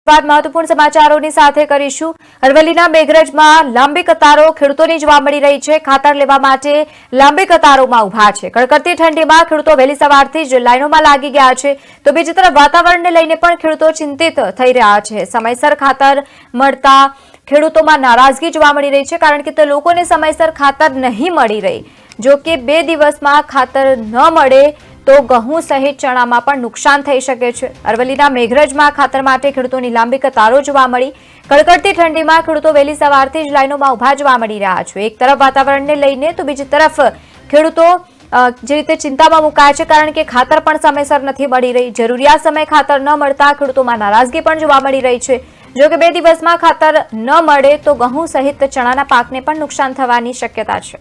મહત્વપૂર્ણ સમાચારોની સાથે કરીશું। અરવલ્લીના મેઘરજમાં લાંબી કતારો ખેડૂતોની જોવા મળી રહી છે। ખાતર લેવા માટે લાંબી કતારોમાં ઉભા છે। કડકડતી ઠંડીમાં ખેડૂતો વહેલી સવારથી જ લાઈનોમાં લાગી ગયા છે। તો બીજી તરફ વાતાવરણને લઈને પણ ખેડૂતો ચિંતિત થઈ રહ્યા છે। સમયસર ખાતર મળતા ખેડૂતોમાં નારાજગી જોવા મળી રહી છે, કારણ કે તે લોકોને સમયસર ખાતર નહીં મળી રહી। જો કે 2 દિવસમાં ખાતર ન મળે તો ઘઉં સહિત ચણામાં પણ નુકસાન થઈ શકે છે। અરવલ્લીના મેઘરજમાં ખાતર માટે ખેડૂતોની લાંબી કતારો જોવા મળી। કડકડતી ઠંડીમાં ખેડૂતો વહેલી સવારથી જ લાઈનોમાં ઉભા જોવા મળી રહ્યા છે। એક તરફ વાતાવરણને લઈને તો બીજી તરફ ખેડૂતો જે રીતે ચિંતામાં મુકાયા છે, કારણ કે ખાતર પણ સમયસર નથી મળી રહી। જરૂરિયાત સમયે ખાતર ન મળતા ખેડૂતોમાં નારાજગી પણ જોવા મળી રહી છે। જો કે 2 દિવસમાં ખાતર ન મળે તો ઘઉં સહિત ચણાના પાકને પણ નુકસાન થવાની શક્યતા છે।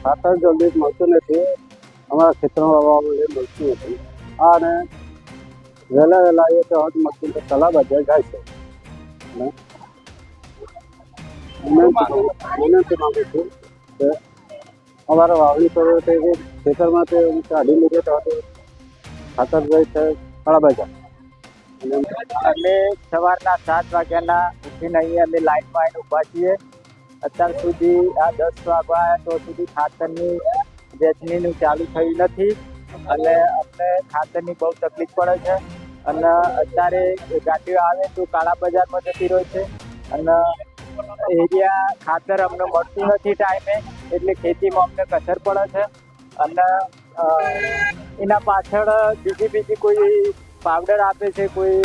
ખાતર જલ્દી મળતું નથી, અમારા ખેતરમાં વાવવા માટે મળતું નથી। અને વહેલા આવીએ તો હદ મળતું તો તલાવ બજાર જાય છે। વિનંતી માંગુ છું કે અમારે વાવણી કરવી તો ખેતરમાં તે કાઢી લીધે તો ખાતર જાય છે તળાવ બજાર। અમે સવારના 7 વાગ્યાના ઉઠીને અહીંયા અમે લાઈનમાં આવીને ઊભા છીએ। અત્યાર સુધી આ 10 વાગ્યા તો સુધી ખાતરની વેચણીનું ચાલુ થયું નથી અને અમને ખાતરની બહુ તકલીફ પડે છે। અને અત્યારે ગાડીઓ આવે તો કાળા બજારમાં જતી રહે છે અને એરિયા ખાતર અમને મળતું નથી ટાઈમે, એટલે ખેતીમાં અમને કસર પડે છે। અને એના પાછળ બીજી કોઈ પાવડર આપે છે, કોઈ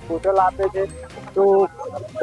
બોટલ આપે છે, તો